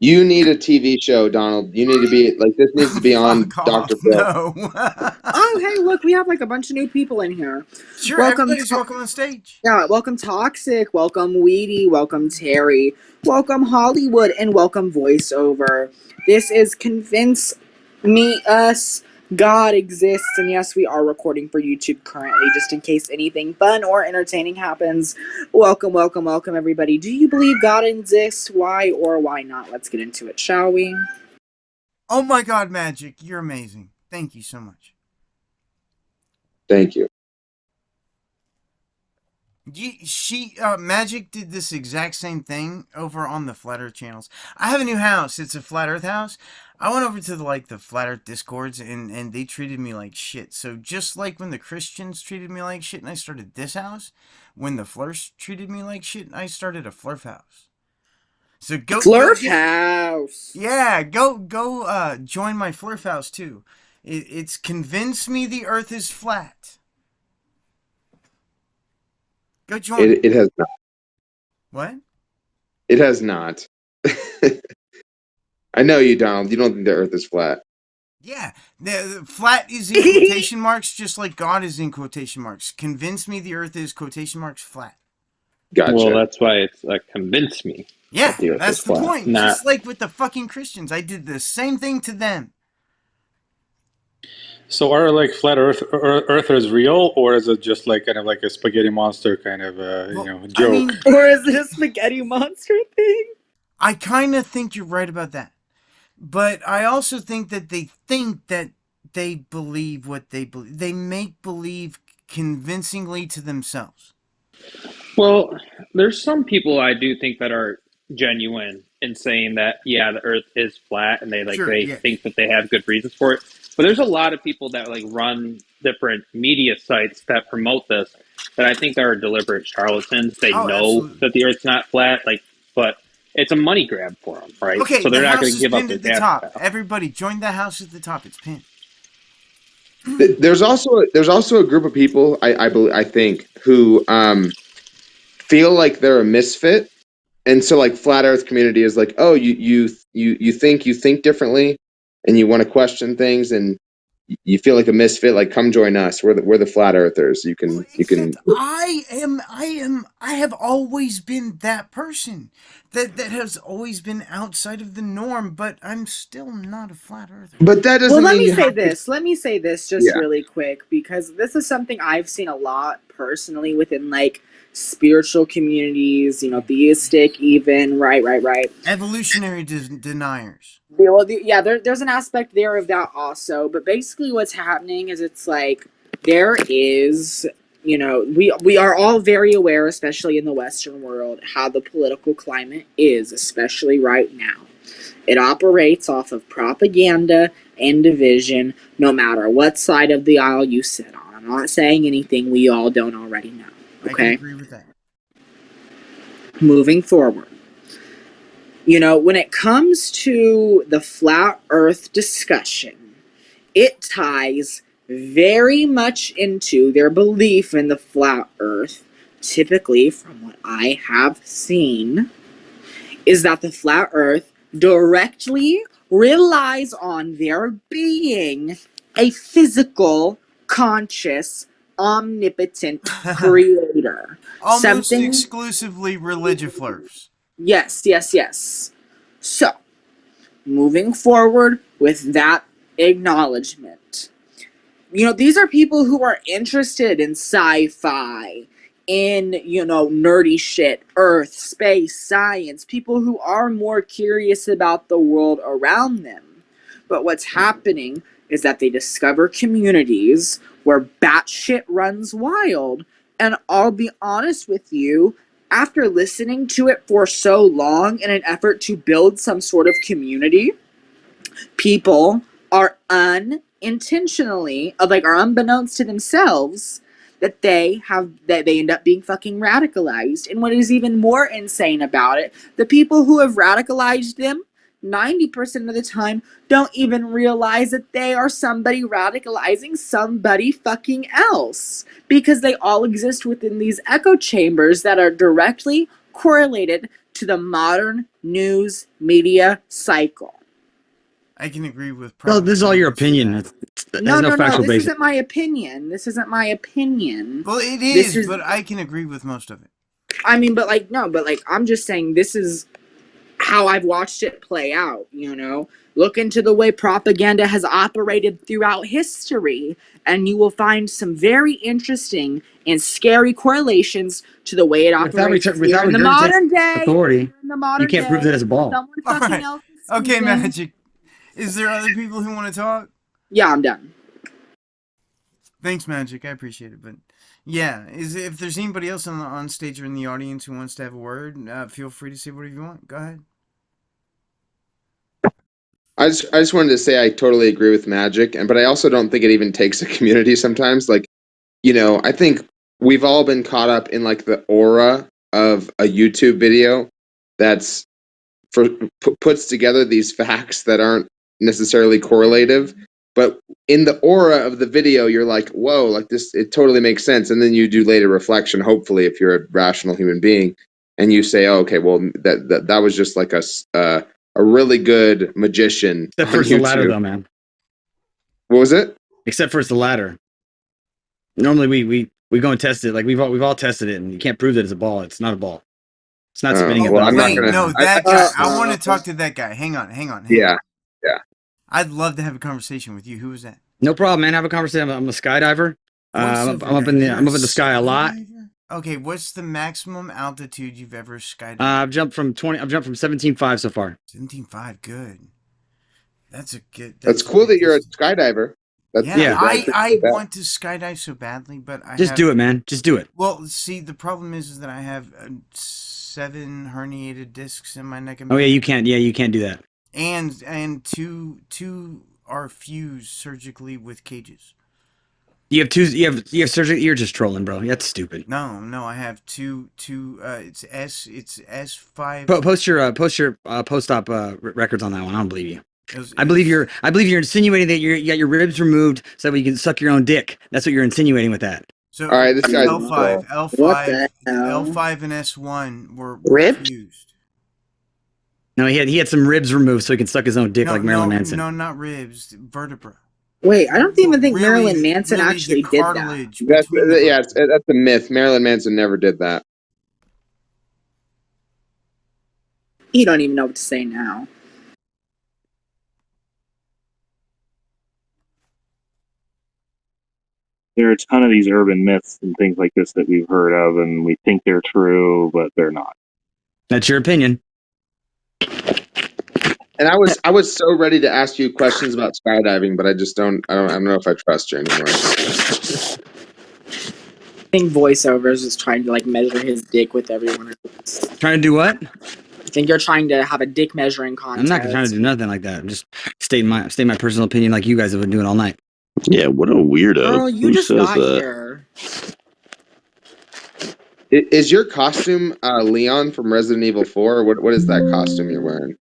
You need a TV show, Donald. You need to be like this needs to be on Fuck Dr. off. Phil. No. Oh, hey, look, we have like a bunch of new people in here. Sure, Welcome, everybody's welcome on stage. yeah, welcome Toxic, welcome Weedy, welcome Terry, welcome Hollywood, and welcome Voiceover. This is Convince Me Us God Exists, and yes, we are recording for YouTube currently, just in case anything fun or entertaining happens. Welcome, welcome, welcome, everybody. Do you believe God exists? Why or why not? Let's get into it, shall we? Oh my God, Magic, you're amazing. Thank you so much. Thank you. Magic did this exact same thing over on the Flat Earth channels. I have a new house. It's a Flat Earth house. I went over to the Flat Earth Discords and they treated me like shit. So just like when the Christians treated me like shit and I started this house, when the Flurfs treated me like shit, I started a Flurf house. So go House. Yeah, go join my Flurf house too. It's Convince Me the Earth is Flat. Go join. It has not. What? It has not. I know you, Donald. You don't think the Earth is flat. Yeah, the flat is in quotation marks, just like God is in quotation marks. Convince me the Earth is quotation marks flat. Gotcha. Well, that's why it's convince me. Yeah, the Earth that's is the flat, point. not- Just like with the fucking Christians, I did the same thing to them. So are flat earthers real, or is it just kind of like a spaghetti monster kind of joke? I mean, Or is it a spaghetti monster thing? I kind of think you're right about that. But I also think that they believe what they believe. They make believe convincingly to themselves. Well, there's some people I do think that are genuine in saying that, yeah, the Earth is flat, and they think that they have good reasons for it. But there's a lot of people that run different media sites that promote this that I think are deliberate charlatans. They know absolutely. that the Earth's not flat, but it's a money grab for them, right? Okay, so they're the not house going to is give up pinned their at the gas top. cow. Everybody, join the house at the top. It's pinned. There's also a group of people I think who feel like they're a misfit, and so flat Earth community is like, oh, you think differently, and you want to question things, and you feel like a misfit. Come join us. We're the flat Earthers. You can. I have always been that person that has always been outside of the norm, but I'm still not a flat earther. But that doesn't. Well, let mean me you say have to- this. Let me say this just really quick, because this is something I've seen a lot personally within spiritual communities, theistic even, right. Evolutionary deniers. Well, there's an aspect there of that also, but basically what's happening is it's there is, we are all very aware, especially in the Western world, how the political climate is, especially right now. It operates off of propaganda and division, no matter what side of the aisle you sit on. I'm not saying anything we all don't already know. Okay? I can agree with that. Moving forward. When it comes to the flat earth discussion, it ties very much into their belief in the flat earth. Typically, from what I have seen, is that the flat earth directly relies on there being a physical, conscious, omnipotent creator. Almost exclusively religious Flurfs. Yes. So, moving forward with that acknowledgement. These are people who are interested in sci-fi, in, nerdy shit, Earth, space, science, people who are more curious about the world around them. But what's happening is that they discover communities where batshit runs wild, and I'll be honest with you, after listening to it for so long in an effort to build some sort of community, people are unintentionally, are unbeknownst to themselves, that they end up being fucking radicalized. And what is even more insane about it, the people who have radicalized them, 90% of the time, don't even realize that they are somebody radicalizing somebody fucking else. Because they all exist within these echo chambers that are directly correlated to the modern news media cycle. I can agree with. No, this is all your opinion. No. This isn't my opinion. This isn't my opinion. Well, it is, but I can agree with most of it. I mean, but I'm just saying this is how I've watched it play out, you know? Look into the way propaganda has operated throughout history, and you will find some very interesting and scary correlations to the way it operates in the modern day. Authority, you can't prove that as a ball. Someone fucking else is speaking. Okay, Magic. Is there other people who want to talk? Yeah, I'm done. Thanks, Magic. I appreciate it. But yeah, if there's anybody else on stage or in the audience who wants to have a word, feel free to say whatever you want. Go ahead. I just wanted to say I totally agree with Magic, but I also don't think it even takes a community sometimes. Like, I think we've all been caught up in like the aura of a YouTube video that's puts together these facts that aren't necessarily correlative, but in the aura of the video, you're like, whoa, like this, it totally makes sense. And then you do later reflection, hopefully, if you're a rational human being, and you say, oh, okay, well, that was just like a really good magician. Except for it's the latter, though, man. What was it? Except for it's the latter. Normally, we go and test it. Like we've all tested it, and you can't prove that it's a ball. It's not a ball. It's not spinning. Well, that guy. I want to talk to that guy. Hang on. Yeah. I'd love to have a conversation with you. Who is that? No problem, man. Have a conversation. I'm a skydiver. I'm up in the sky a lot. Okay, what's the maximum altitude you've ever skydived? I've jumped from 17.5 so far. 17.5, good. That's a good. That's cool that you're a skydiver. I want to skydive so badly, but just do it, man. Just do it. Well, see, the problem is that I have 7 herniated discs in my neck and back. Oh yeah, you can't. Yeah, you can't do that. And two are fused surgically with cages. You have 2. You have surgery. You're just trolling, bro. That's stupid. No. I have two. It's S5. Post your post-op records on that one. I don't believe you. I believe you're insinuating that you got your ribs removed so that you can suck your own dick. That's what you're insinuating with that. So all right, this guy's L5 and S1 were fused. No, he had some ribs removed so he can suck his own dick like Marilyn Manson. No, not ribs, vertebra. Wait, I don't even think Marilyn Manson actually did that. That's a myth. Marilyn Manson never did that. You don't even know what to say now. There are a ton of these urban myths and things like this that we've heard of, and we think they're true, but they're not. That's your opinion. And I was so ready to ask you questions about skydiving, but I don't know if I trust you anymore. I think voiceovers is trying to like measure his dick with everyone else. Trying to do what? I think you're trying to have a dick measuring contest. I'm not trying to do nothing like that. I'm just stating my personal opinion like you guys have been doing all night. Yeah, what a weirdo. Girl, you just got here. Is your costume Leon from Resident Evil 4? Or what is that costume you're wearing?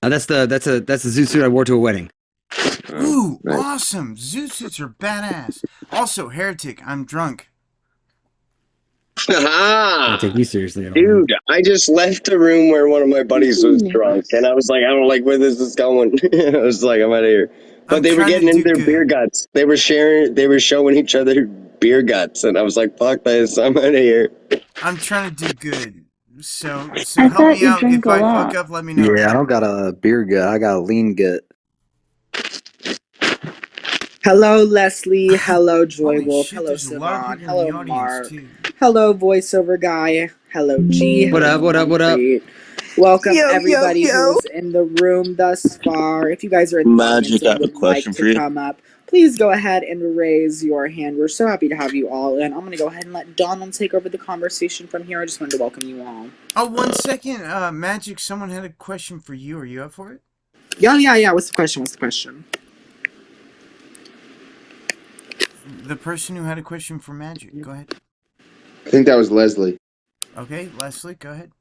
That's the zoot suit I wore to a wedding. Ooh, nice. Awesome! Zoot suits are badass. Also, Heretic, I'm drunk. I take you seriously, dude. I just left the room where one of my buddies was drunk, and I was like, I don't like where this is going. I was like, I'm out of here. But they were getting into their beer guts. They were showing each other beer guts, and I was like, fuck this, I'm out of here. I'm trying to do good. So help me out. If I fuck up, let me know. Yeah, I don't got a beer gut. I got a lean gut. Hello, Leslie. Hello, Joy Wolf. Hello, Savon. Hello, Mark. Hello, voiceover guy. Hello, G. What up? Welcome everybody who's in the room thus far. If you guys are in the audience and would like to come up, please go ahead and raise your hand. We're so happy to have you all in. I'm going to go ahead and let Donald take over the conversation from here. I just wanted to welcome you all. Oh, 1 second. Magic, someone had a question for you. Are you up for it? Yeah. What's the question? The person who had a question for Magic. Go ahead. I think that was Leslie. Okay, Leslie, go ahead.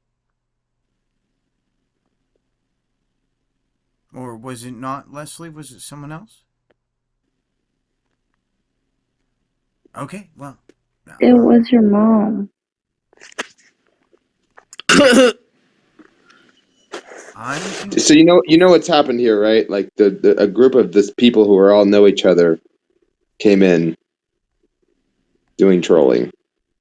Or was it not Leslie? Was it someone else? Okay, well. It was your mom. So you know what's happened here, right? Like a group of this people who are all know each other came in doing trolling.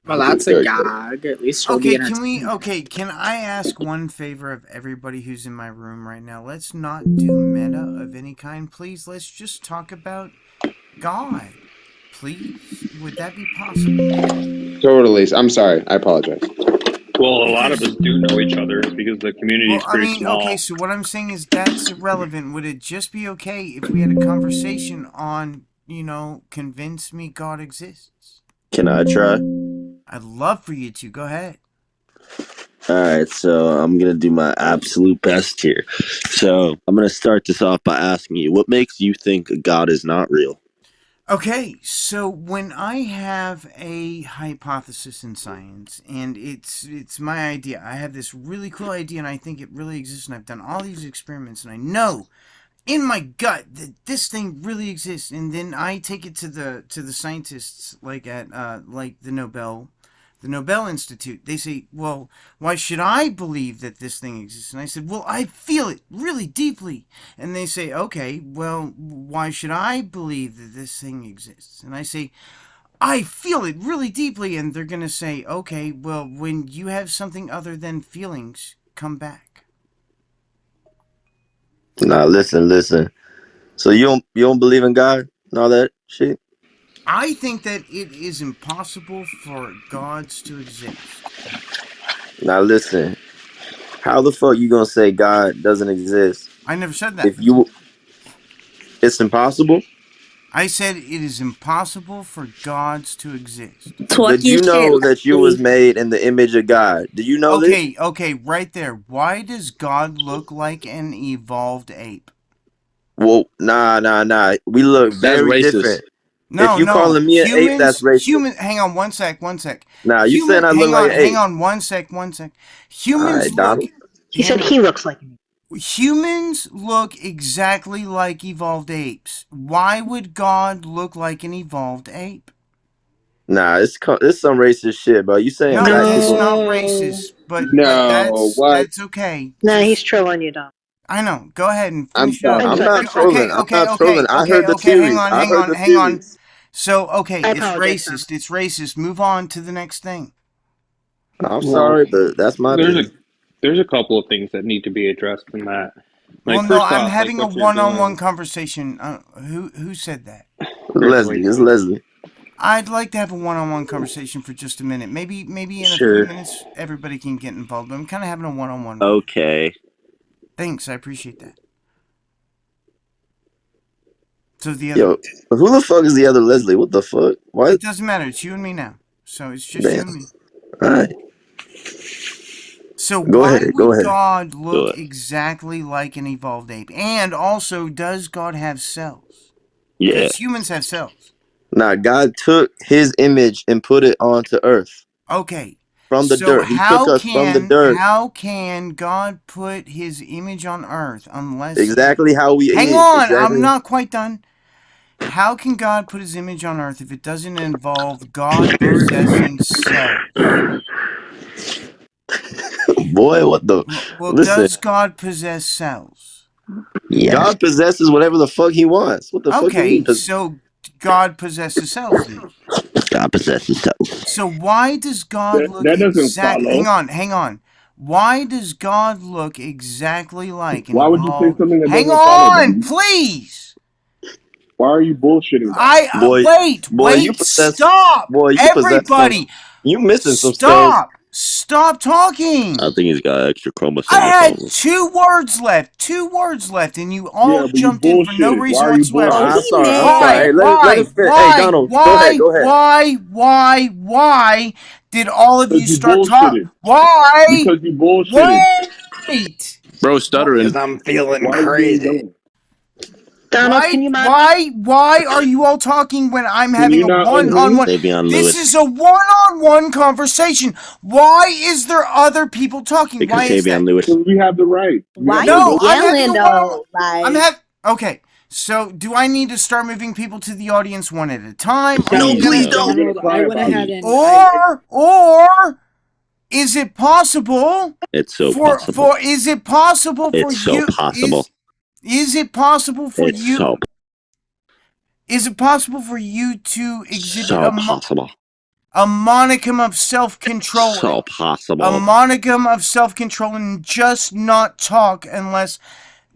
Well, that's a gag. At least it'll be entertaining. Can I ask one favor of everybody who's in my room right now? Let's not do meta of any kind, please. Let's just talk about God. Please? Would that be possible? Totally. I'm sorry. I apologize. Well, a lot of us do know each other because the community is pretty small. Okay, so what I'm saying is that's irrelevant. Would it just be okay if we had a conversation on, convince me God exists? Can I try? I'd love for you to. Go ahead. Alright, so I'm going to do my absolute best here. So I'm going to start this off by asking you, what makes you think God is not real? Okay, so when I have a hypothesis in science, and it's my idea, I have this really cool idea, and I think it really exists, and I've done all these experiments, and I know in my gut that this thing really exists, and then I take it to the scientists, like at the Nobel Institute. They say, well, why should I believe that this thing exists? And I said, well, I feel it really deeply. And they say, okay, well, why should I believe that this thing exists? And I say, I feel it really deeply. And they're going to say, okay, well, when you have something other than feelings, come back. Nah, listen. So you don't believe in God and all that shit? I think that it is impossible for gods to exist. Now listen, how the fuck you gonna say God doesn't exist? I never said that. It's impossible? I said it is impossible for gods to exist. Did you know that you was made in the image of God? Do you know this? Okay, right there. Why does God look like an evolved ape? Well, nah. We look very different. No, if you calling me an ape, that's racist. Hang on one sec. Nah, you saying I look like an ape. Hang on one sec. Humans look... He said he looks like me. Humans look exactly like evolved apes. Why would God look like an evolved ape? Nah, it's some racist shit, bro. You saying no, it's not racist, but that's okay. No, he's trolling you, Dom. I know. Go ahead and finish it up. I'm not trolling. I heard the theory. Hang on. So, it's racist. It's racist. Move on to the next thing. I'm sorry, but that's my opinion. There's a couple of things that need to be addressed in that. I'm having a one-on-one conversation. Who said that? Leslie. It's Leslie. I'd like to have a one-on-one conversation for just a minute. Maybe in a few minutes everybody can get involved. But I'm kind of having a one-on-one. Okay. Thanks, I appreciate that. So who the fuck is the other Leslie? What the fuck? What? It doesn't matter. It's you and me now. So it's just you and me. All right. So why would God look exactly like an evolved ape? And also, does God have cells? Yeah. Because humans have cells. Nah, God took his image and put it onto Earth. Okay. From the dirt. He took us from the dirt. How can God put his image on Earth unless... Exactly how we... Hang on, I'm not quite done. How can God put his image on Earth if it doesn't involve God possessing cells? Boy, what the... Well, does God possess cells? Yeah. God possesses whatever the fuck he wants. What the fuck do you mean? So God possesses cells then? God possesses cells. So why does God look exactly... Hang on. Why does God look exactly like an Why would you say something that Hang doesn't follow, on, please! Why are you bullshitting? Wait, stop! Everybody! You missing some stuff. Stop talking! I think he's got extra chromosomes. I had 2 words left, and you all jumped in for no reason whatsoever. I'm sorry. Hey, Donald, go ahead. Why did all of you start talking? Why? Because you bullshitted. Wait! Bro, stuttering. Because I'm feeling crazy. Donald, can you why are you all talking when I'm having a one-on-one? This is a one-on-one conversation. Why is there other people talking? Because why is that? Because we have the right. Why are you yelling though? Okay, so do I need to start moving people to the audience one at a time? No, please don't. I went ahead and... Or Is it possible? It's so possible. Is it possible for It's so you? possible. Is it possible for It's you? so Is it possible for you to exhibit possible. a modicum of self-control? So possible. A modicum of self-control and just not talk unless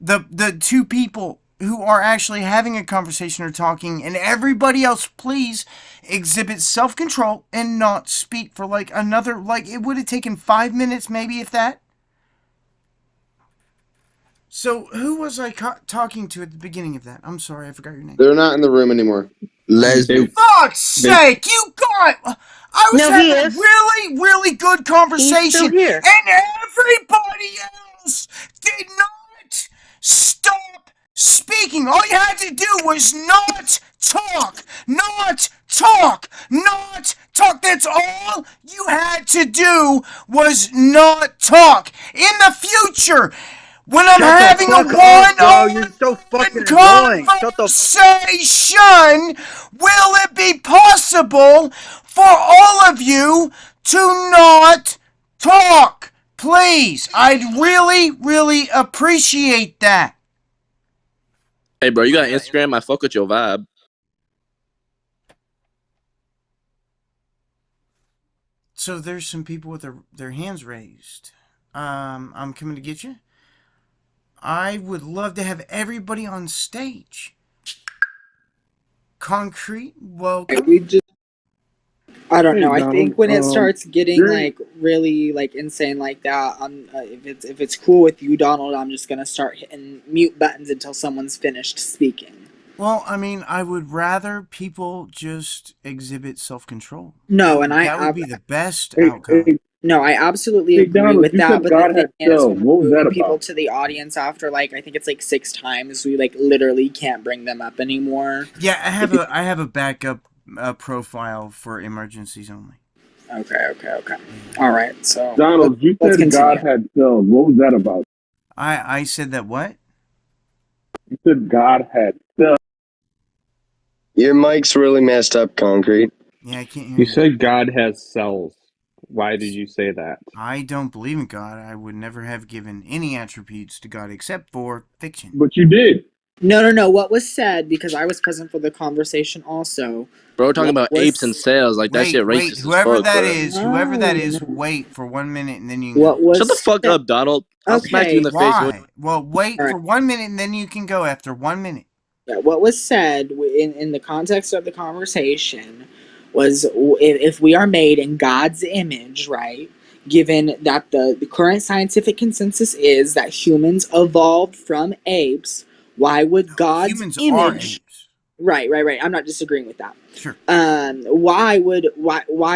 the two people who are actually having a conversation are talking, and everybody else, please exhibit self-control and not speak for like another, like it would have taken 5 minutes, maybe, if that. So who was I talking to at the beginning of that? I'm sorry, I forgot your name. They're not in the room anymore. Leslie. Fuck's sake, you got... I was having a really, really good conversation. He's still here. And everybody else did not stop speaking. All you had to do was not talk. Not talk. Not talk. That's all you had to do was not talk. In the future, when I'm having a one-on-one conversation, will it be possible for all of you to not talk? Please, I'd really, really appreciate that. Hey, bro, you got Instagram? I fuck with your vibe. So there's some people with their hands raised. I'm coming to get you. I would love to have everybody on stage. Concrete, welcome. I don't know. I think when it starts getting like really like insane like that, if it's cool with you, Donald, I'm just gonna start hitting mute buttons until someone's finished speaking. Well, I mean, I would rather people just exhibit self-control. No, and that would be the best outcome. No, I absolutely agree with that. But the thing is, when we're moving people to the audience after like I think it's like 6 times, we like literally can't bring them up anymore. Yeah, I have a backup profile for emergencies only. Okay. All right, so Donald, you said God had cells. What was that about? I said that what? You said God had cells. Your mic's really messed up, Concrete. Yeah, I can't hear you. You said God has cells. Why did you say that? I don't believe in God. I would never have given any attributes to God except for fiction. But you did. No. What was said, because I was present for the conversation also. Bro, we're talking about apes and cells. Like, that shit racist whoever as fuck, that bro. is, whoever that is, wait for 1 minute and then you can go. Shut the fuck up, Donald. I'll smack you in the face. Well, wait for 1 minute and then you can go after 1 minute. Yeah, what was said in the context of the conversation was if we are made in God's image, right? Given that the current scientific consensus is that humans evolved from apes, why would God's humans image... are apes. Right. I'm not disagreeing with that. Sure. Why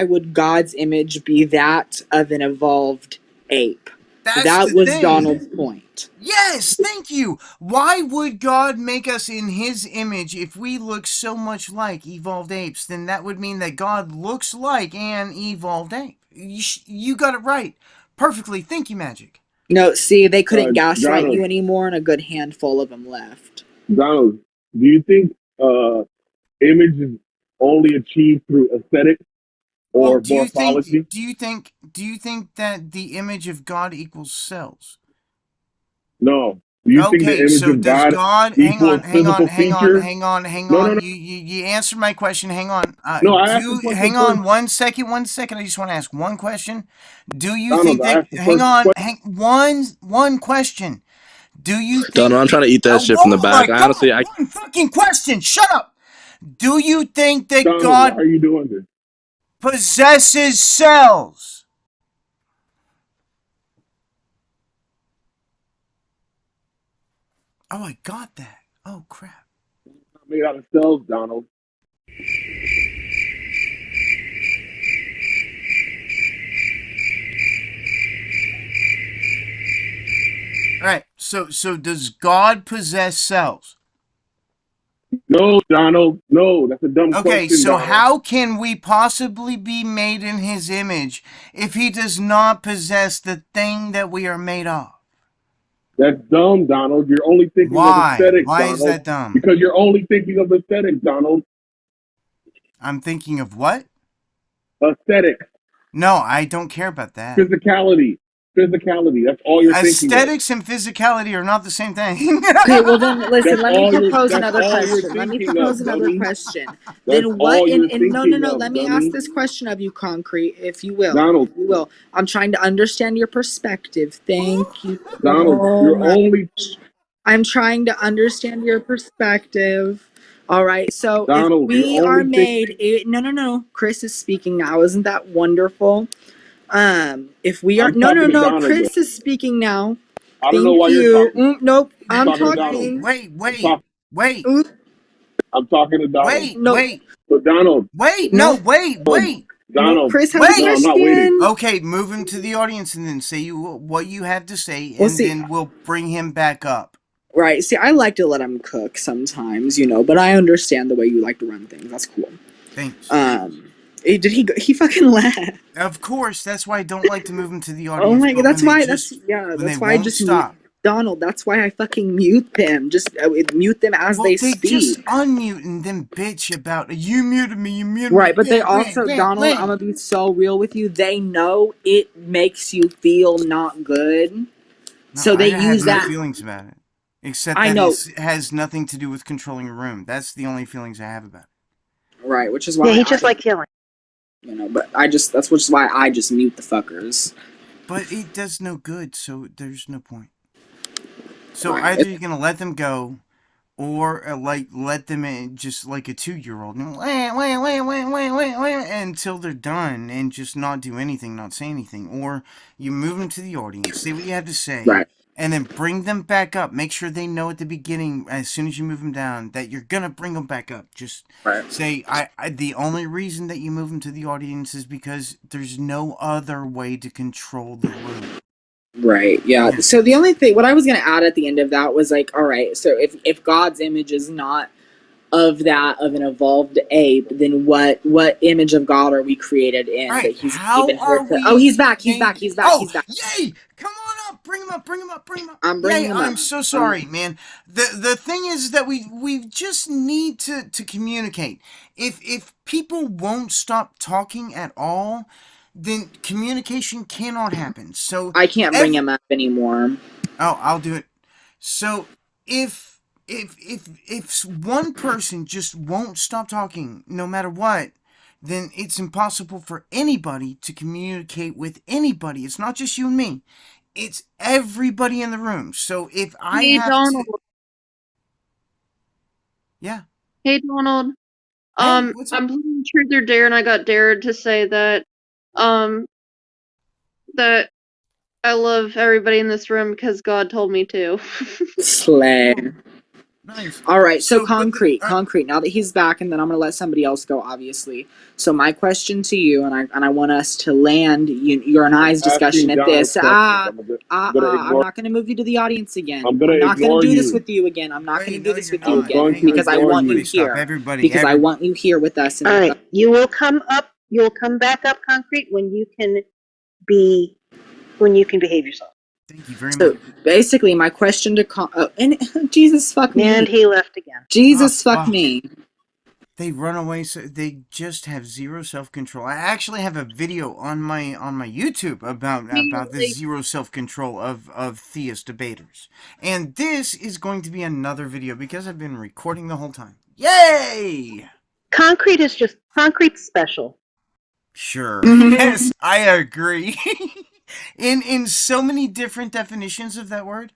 would God's image be that of an evolved ape? That was Donald's point. Yes, thank you. Why would God make us in his image if we look so much like evolved apes? Then that would mean that God looks like an evolved ape. You got it right. Perfectly. Thank you, Magic. No, see, they couldn't gaslight you anymore, and a good handful of them left. Donald, do you think image is only achieved through aesthetics or morphology? Do you think that the image of God equals cells? No. Do you think the image of God equals physical features? Hang on. No. You answered my question. Hang on. No, I asked the question hang on first. 1 second. I just want to ask one question. Do you Donald, think that... one question. Do you think... Donald, I'm trying to eat that shit from the back. One fucking question. Shut up. Do you think that Donald, God... why are you doing this? Possesses cells? Oh, I got that. Oh, crap. Not made out of cells, Donald. All right. So does God possess cells? No, Donald. No, that's a dumb question. Okay, so Donald. how can we possibly be made in his image if he does not possess the thing that we are made of? That's dumb, Donald. You're only thinking of aesthetics, Why Donald. is that dumb? Because you're only thinking of aesthetics, Donald. I'm thinking of what? Aesthetics. No, I don't care about that. Physicality. That's all you're thinking of. Aesthetics and physicality are not the same thing. Okay, well then, listen. That's Let me all propose that's another all you're question. Let me thinking propose of, another dummy. question. That's Then what? all you're And no, no, thinking no. of, Let me dummy. ask this question of you, Concrete, if you will. Donald. If you will. I'm trying to understand your perspective. Thank you Donald, so you're much. only. I'm trying to understand your perspective. All right. So Donald, if we are made, no. Chris is speaking now. Isn't that wonderful? If we are, I'm talking to Donald, Chris though. is speaking now. I don't know Thank why you're you. talking. Nope. I'm talking to Donald. talking. Wait. Oop. I'm talking to Donald. Wait. So Donald. Wait. No. Wait. No, Chris has a Wait. question. I'm not waiting. Okay, move him to the audience and then say what you have to say, and then we'll bring him back up. Right. See, I like to let him cook sometimes, but I understand the way you like to run things. That's cool. Thanks. Did he fucking laugh? Of course, that's why I don't like to move him to the audience. Oh my god, that's why I just stop. Donald, that's why I fucking mute them. Just mute them as they speak. They just unmute and then bitch about you muted me, Right, but they also, Donald, I'm gonna be so real with you. They know it makes you feel not good, no, so they use that. No feelings about it, except that it has nothing to do with controlling a room. That's the only feelings I have about it. Right, which is why he just like killing. But that's which is why I just mute the fuckers. But it does no good, so there's no point. So either you're gonna let them go, or let them in just like a 2-year-old, until they're done and just not do anything, not say anything, or you move them to the audience, say what you have to say, and then bring them back up. Make sure they know at the beginning, as soon as you move them down, that you're gonna bring them back up. Just say, the only reason that you move them to the audience is because there's no other way to control the room. Right, yeah. So the only thing, what I was going to add at the end of that was like, all right, so if God's image is not of an evolved ape, then what image of God are we created in? Right. That he's even here to, oh, he's back. Yay! Come on up, bring him up. I'm bringing him up. I'm so sorry, man. The thing is that we just need to communicate. If people won't stop talking at all, then communication cannot happen. So I can't bring him up anymore. Oh, I'll do it. So if one person just won't stop talking, no matter what, then it's impossible for anybody to communicate with anybody. It's not just you and me. It's everybody in the room. So if I have Donald. Yeah. Hey, Donald. I'm playing Truth or Dare, and I got dared to say that that I love everybody in this room because God told me to. Slay. Nice. All right, so concrete. Now that he's back, and then I'm gonna let somebody else go, obviously. So my question to you, and I want us to land your and I's discussion at this. I'm not gonna move you to the audience again. I'm not gonna do this with you again. I'm not gonna do this with you again because I want you here. Because I want you here with us. All right, you will come up. You'll come back up, Concrete, when you can behave yourself. Thank you very much. So basically, my question to and Jesus fuck me. And he left again. Jesus fuck me. They run away, so they just have zero self-control. I actually have a video on my YouTube about the zero self-control of theist debaters. And this is going to be another video because I've been recording the whole time. Yay! Concrete's special. Sure. Yes, I agree. In so many different definitions of that word.